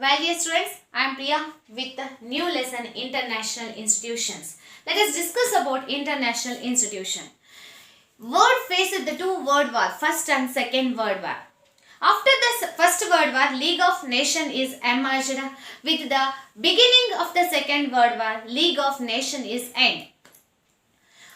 Well, dear students, I am Priya with the new lesson International Institutions. Let us discuss about international institution. World faced the two world war, first and second world war. After the first world war, League of Nations is emerged. With the beginning of the second world war, League of Nations is end.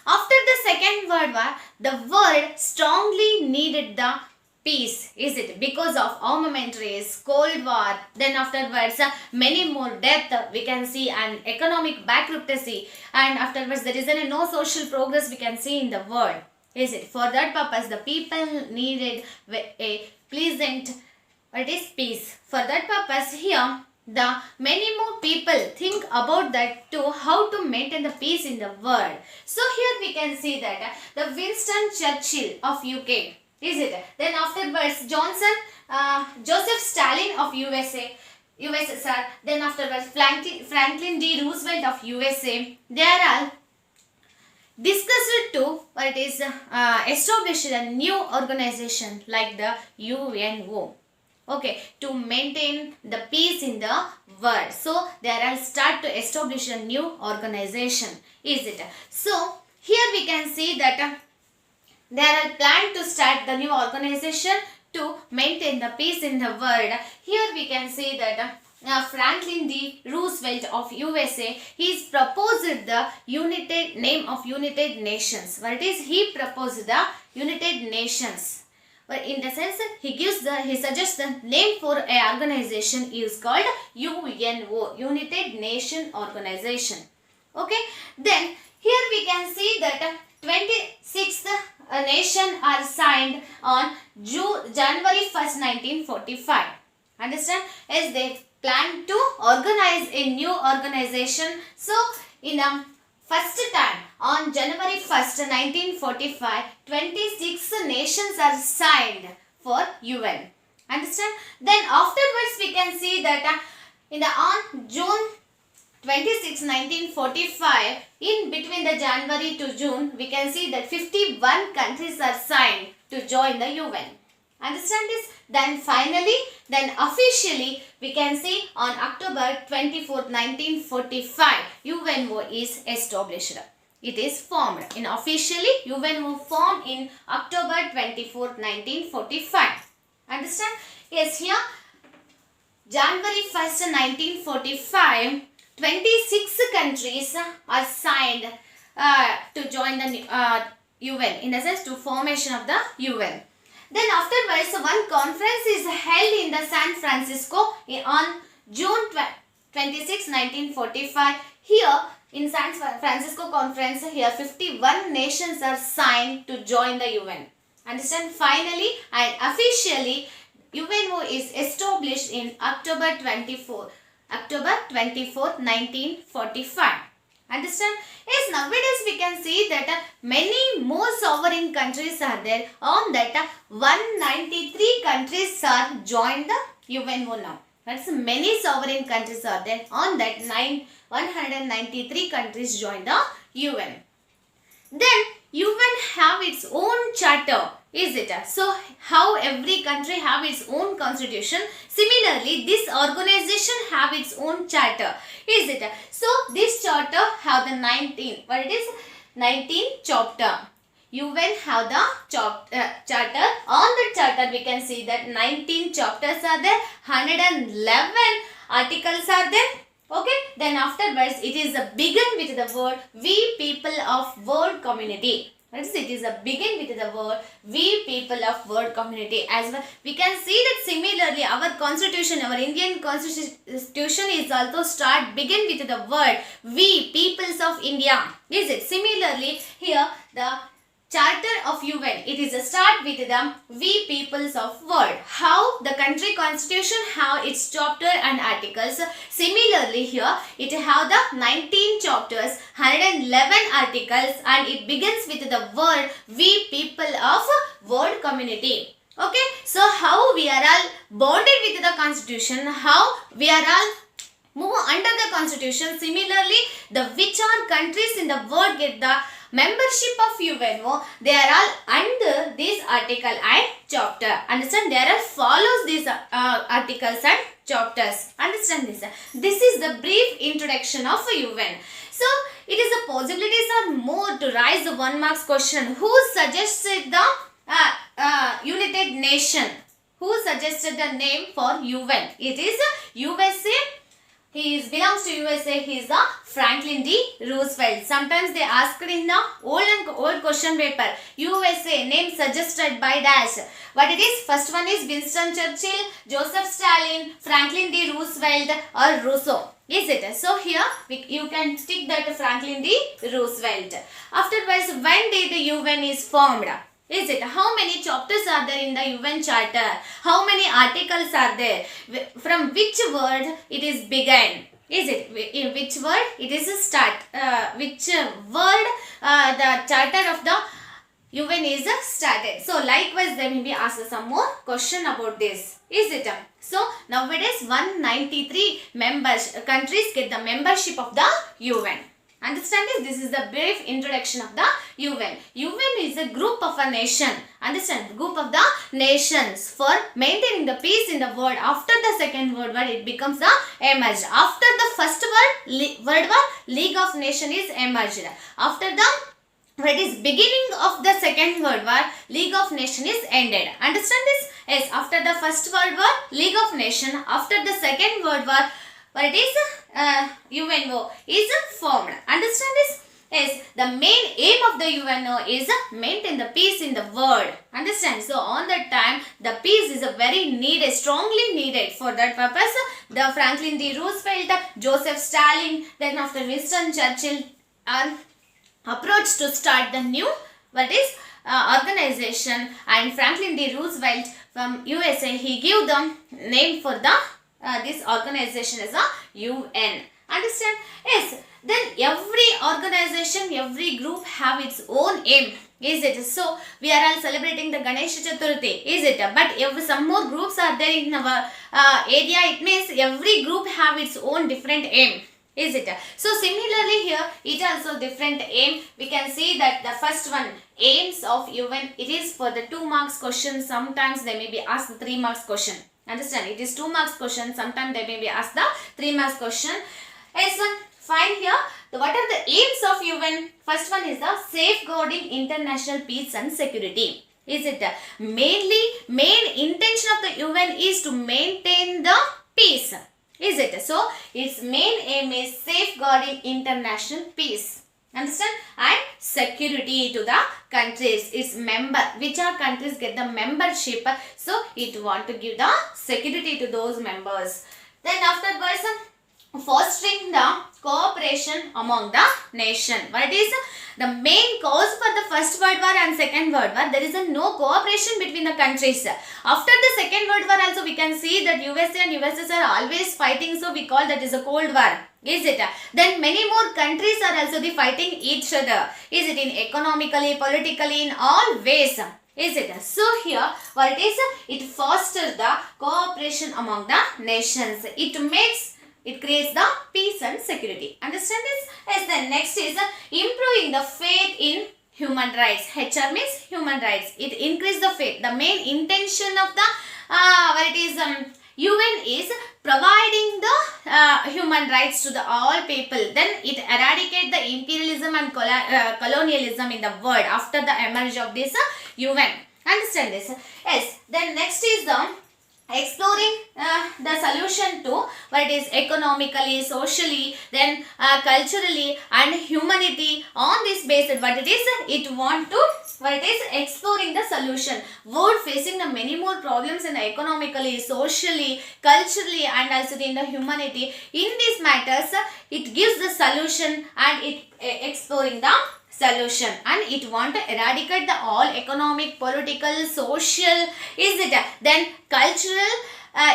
After the second world war, the world strongly needed the peace, is it? Because of armament race, Cold War, then afterwards many more death we can see, and economic bankruptcy, and afterwards there is no social progress we can see in the world, is it? For that purpose the people needed a pleasant, what is peace. For that purpose here the many more people think about that too, how to maintain the peace in the world. So here we can see that the Winston Churchill of UK, is it? Then afterwards Joseph Stalin of USSR, then afterwards Franklin D. Roosevelt of USA, they are all discussed to establish a new organization like the UNO. Okay, to maintain the peace in the world. So they are start to establish a new organization, is it? So here we can see that they are planned to start the new organization to maintain the peace in the world. Here we can see that Franklin D. Roosevelt of USA, he's proposed the name of United Nations. What it is? He proposed the United Nations. But in the sense, he suggests the name for a organization is called UNO, United Nation Organization. Okay. Then here we can see that 26th nation are signed on January 1st, 1945. Understand? As they plan to organize a new organization. So in a first time on January 1st, 1945, 26 nations are signed for UN. Understand? Then afterwards we can see that on June 26, 1945, in between the January to June, we can see that 51 countries are signed to join the UN. Understand this? Then finally, then officially, we can see on October 24, 1945, UNO is established. It is formed. In officially, UNO formed in October 24, 1945. Understand? Yes, here, January 1st, 1945, 26 countries are signed to join the UN, in the sense to formation of the UN. Then afterwards, one conference is held in the San Francisco on June 26, 1945. Here in San Francisco conference, here 51 nations are signed to join the UN. Understand? Finally and officially, UNO is established in October 24, 1945. Understand? Yes, nowadays we can see that many more sovereign countries are there. On that 193 countries are joined the UNO now. That's many sovereign countries are there. On that 193 countries join the UN. Then UN have its own charter, is it? So how every country have its own constitution, similarly this organization have its own charter, is it? So this charter have the 19 chapter. UN have the charter. On the charter we can see that 19 chapters are there, 111 articles are there. Okay, then afterwards it is a begin with the word we people of world community. That is, it is a begin with the word we people of world community. As well, we can see that similarly our constitution, our Indian constitution is also begin with the word we peoples of India. Is it? Similarly here the Charter of UN, it is a start with the we peoples of world. How the country constitution have its chapter and articles. Similarly here it have the 19 chapters, 111 articles, and it begins with the word we people of world community. Okay, so how we are all bonded with the constitution, how we are all move under the constitution. Similarly, the which are countries in the world get the membership of UNO, they are all under this article and chapter. Understand? They are all follows these articles and chapters. Understand this? This is the brief introduction of UN. So, it is the possibilities are more to raise the 1 marks question. Who suggested the United Nation? Who suggested the name for UN? It is USA. He belongs to USA. He is the Franklin D. Roosevelt. Sometimes they ask in the old question paper, USA name suggested by dash. What it is? First one is Winston Churchill, Joseph Stalin, Franklin D. Roosevelt or Rousseau. Is it? So here you can tick that Franklin D. Roosevelt. Afterwards, when did the UN is formed? Is it? How many chapters are there in the UN Charter? How many articles are there? From which word it is began? Is it? In which word it is a start? Which word the Charter of the UN is started? So likewise they may be asked some more question about this. Is it? So nowadays 193 countries get the membership of the UN. Understand this? This is the brief introduction of the UN. UN is a group of a nation. Understand? Group of the nations for maintaining the peace in the world. After the Second World War, it becomes the emerged. After the First World War, League of Nations is emerged. After the beginning of the Second World War, League of Nations is ended. Understand this? Yes. After the First World War, League of Nations. After the Second World War, what it is? UNO is formed. Understand this? Yes, the main aim of the UNO is maintain the peace in the world. Understand? So on that time, the peace is very needed, strongly needed. For that purpose, the Franklin D. Roosevelt, Joseph Stalin, then after Winston Churchill are approached to start the new organization, and Franklin D. Roosevelt from USA, he gave the name for the this organization is a UN. Understand? Yes. Then every organization, every group have its own aim. Is it? So we are all celebrating the Ganesh Chaturthi. Is it? But if some more groups are there in our area, it means every group have its own different aim. Is it? So similarly here, it also different aim. We can see that the first one, aims of UN, it is for the 2 marks question. Sometimes they may be asked the 3 marks question. Understand? It is 2 marks question. Sometimes they may be asked the 3 marks question. Yes, fine here. What are the aims of UN? First one is the safeguarding international peace and security. Is it? Main intention of the UN is to maintain the peace. Is it? So, its main aim is safeguarding international peace. Understand? And security to the countries. Its which are countries get the membership. So, it want to give the security to those members. Then afterwards, fostering the cooperation among the nation. What is the main cause for the First World War and Second World War? There is no cooperation between the countries. After the Second World War also we can see that USA and USSR are always fighting. So we call that is a Cold War. Is it? Then many more countries are also fighting each other. Is it in economically, politically, in all ways? Is it? So here what it is? It fosters the cooperation among the nations. It creates the peace and security. Understand this? Yes, then next is improving the faith in human rights. HR means human rights. It increases the faith. The main intention of the UN is providing the human rights to the all people. Then it eradicate the imperialism and colonialism in the world after the emerge of this UN. Understand this? Yes. Then next is the exploring the solution to what is economically, socially, then culturally and humanity. On this basis, what it is, it want to exploring the solution. World facing the many more problems in the economically, socially, culturally and also in the humanity. In these matters, it gives the solution and it exploring the solution, and it want to eradicate the all economic, political, social, is it? Then cultural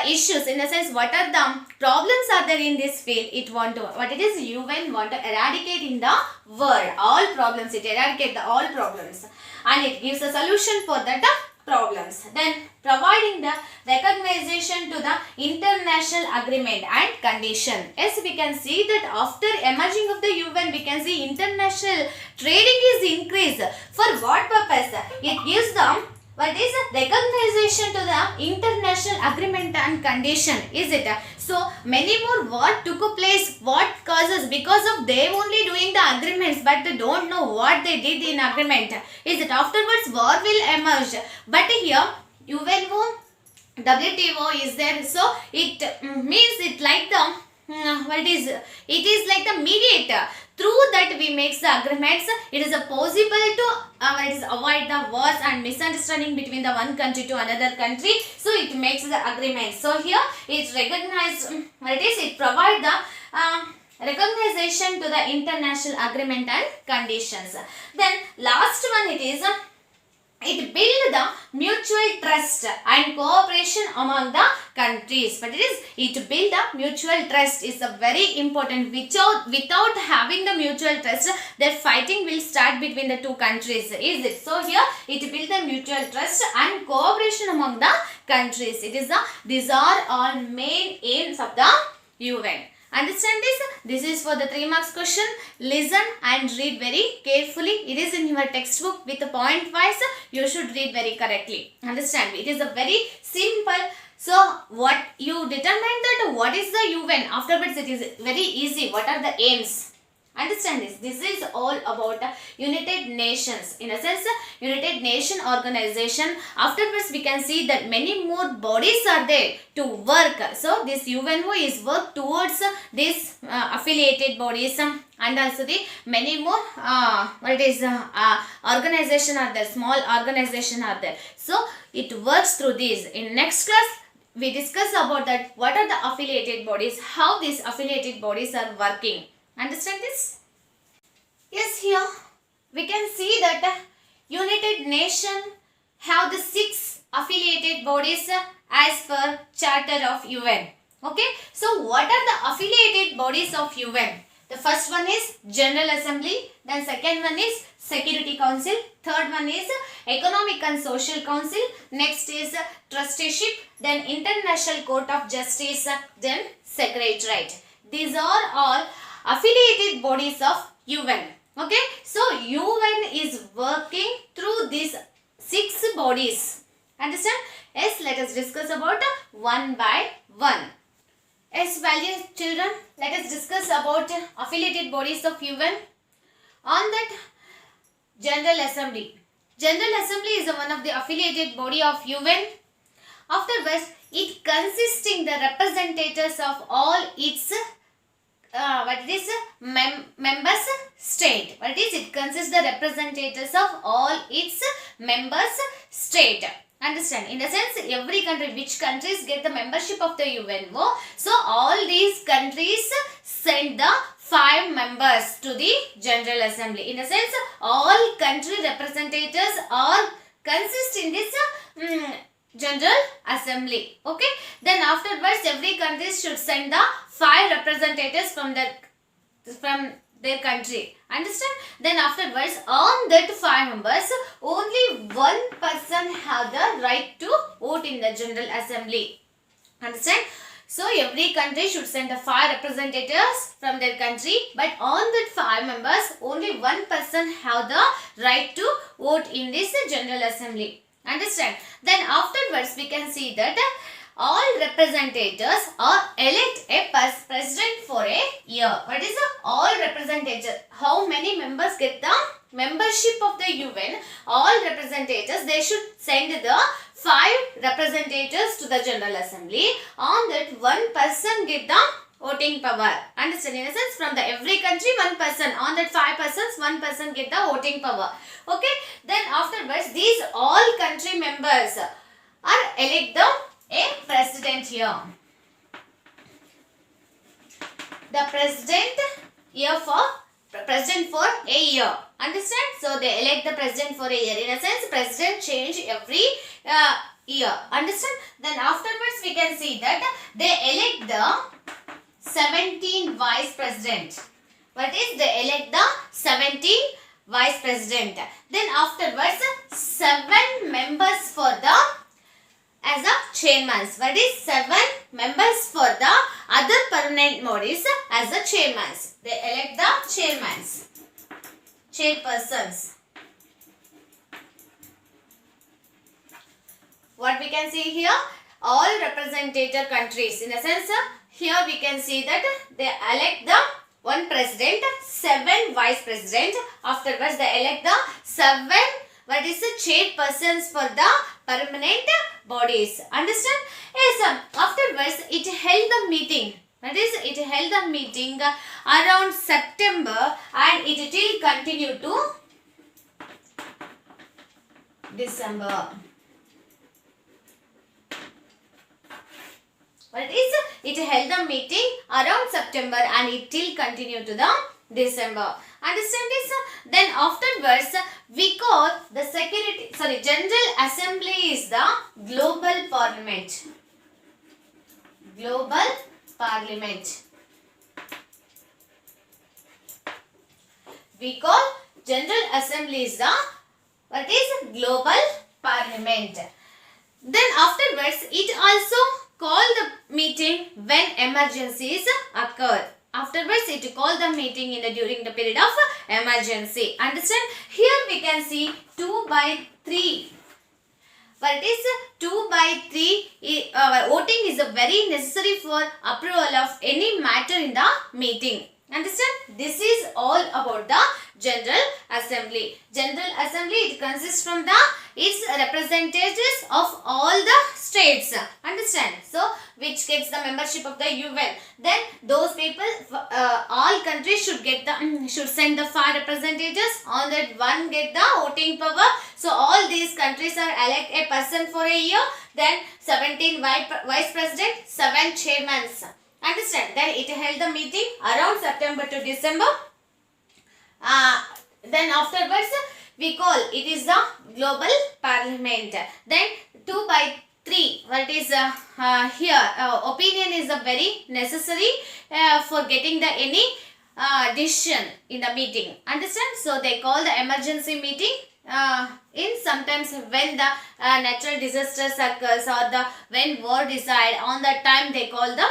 issues, in a sense what are the problems are there in this field. It want to, what it is, UN want to eradicate in the world all problems. It eradicate the all problems and it gives a solution for that problems. Then providing the recognition to the international agreement and condition. Yes, we can see that after emerging of the UN, we can see international trading is increased. For what purpose? It gives them what is recognition to the international agreement and condition, is it? So many more what took place, what causes, because of they only doing the agreements, but they don't know what they did in agreement, is it? Afterwards war will emerge, but here UNO, WTO is there, so it means it like the it is like the mediator. Through that we make the agreements. It is possible to avoid the wars and misunderstanding between the one country to another country. So it makes the agreement. So here it recognized, it provide the recognition to the international agreement and conditions. Then last one it is it build the mutual trust and cooperation among the countries. But it build the mutual trust is a very important. Without having the mutual trust, the fighting will start between the two countries, is it? So here it build the mutual trust and cooperation among the countries. It is these are all main aims of the UN. Understand this? This is for the 3 marks question. Listen and read very carefully. It is in your textbook with the point wise. You should read very correctly. Understand? It is a very simple. So what you determine that what is the UN. Afterwards it is very easy. What are the aims? Understand this. This is all about United Nations. In a sense, United Nation organization. Afterwards, we can see that many more bodies are there to work. So, this UNO is work towards these affiliated bodies and also the many more organization are there. Small organization are there. So, it works through these. In next class, we discuss about that. What are the affiliated bodies? How these affiliated bodies are working. Understand this? Yes, here we can see that United Nations have the 6 affiliated bodies as per Charter of UN. Okay, so what are the affiliated bodies of UN? The first one is General Assembly, then second one is Security Council, third one is Economic and Social Council, next is Trusteeship, then International Court of Justice, then Secretariat. These are all affiliated bodies of UN. Okay, so UN is working through these 6 bodies. Understand? Yes, let us discuss about one by one. Yes, valued children, let us discuss about affiliated bodies of UN. On that, General Assembly. General Assembly is one of the affiliated body of UN. Afterwards, it consisting the representatives of all its members state. It consists the representatives of all its members state. Understand? In the sense, every country, which countries get the membership of the UNO, so all these countries send the 5 members to the General Assembly. In the sense, all country representatives are consist in this General Assembly. Okay. Then afterwards, every country should send the 5 representatives from their country. Understand? Then afterwards, on that 5 members, only one person have the right to vote in the General Assembly. Understand? So every country should send the 5 representatives from their country, but on that 5 members, only one person have the right to vote in this General Assembly. Understand? Then afterwards, we can see that all representatives are elect a president for a year. What is all representatives? How many members get the membership of the UN? All representatives, they should send the 5 representatives to the General Assembly. On that, one person get the voting power. Understand? In a sense, from the every country, one person. On that 5 persons, one person get the voting power. Okay. Then afterwards, these all country members are elect a president here. The president for a year. Understand? So they elect the president for a year. In a sense, president change every year. Understand? Then afterwards, we can see that they elect the 17 vice president. What is? They elect the 17 vice president. Then afterwards 7 members for the as a chairman. What is 7 members for the other permanent bodies as the chairman. They elect the chairman, chairpersons. What we can see here, all representative countries. In a sense, here we can see that they elect the 1 president, 7 vice president. Afterwards, they elect the 7 what is the chairpersons for the permanent bodies. Understand? Yes. Afterwards, it held the meeting. That is, it held the meeting around September, and it will continue to December. What is it held the meeting around September, and it will continue to the December. Understand this? Then afterwards, we call the General Assembly is the Global Parliament. Global Parliament. We call General Assembly is the Global Parliament. Then afterwards, it also call the meeting when emergencies occur. Afterwards, it call the meeting during the period of emergency. Understand? Here we can see 2/3. What is 2/3? Voting is very necessary for approval of any matter in the meeting. Understand? This is all about the General Assembly. General Assembly, it consists from its representatives of all the states. Understand? So, which gets the membership of the UN. Then those people, all countries should send the 5 representatives. On that, 1 get the voting power. So, all these countries are elect a person for a year. Then 17 vice president, 7 chairmen. Understand? Then it held the meeting around September to December. Then afterwards, we call it is the Global Parliament. Then 2/3. What is here? Opinion is very necessary for getting the any decision in the meeting. Understand? So they call the emergency meeting. In sometimes when the natural disaster occurs or when war decide, on that time they call the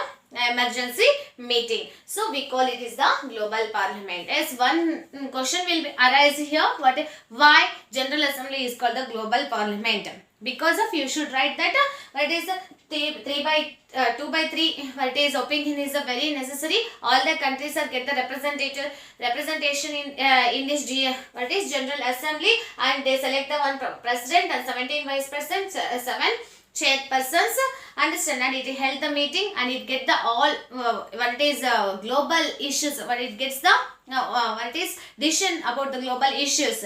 emergency meeting. So we call it is the Global Parliament. As one question will arise here, why General Assembly is called the Global Parliament? Because of, you should write that what is 2/3. What is opinion is very necessary. All the countries are get the representation in this what is General Assembly, and they select the 1 president and 17 vice presidents, 7 chairpersons. Understand? And it held the meeting, and it get the all what is global issues. What it gets the what is decision about the global issues.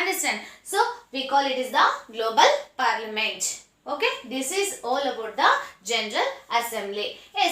Understand? So we call it is the Global Parliament. Okay, this is all about the General Assembly. Yes.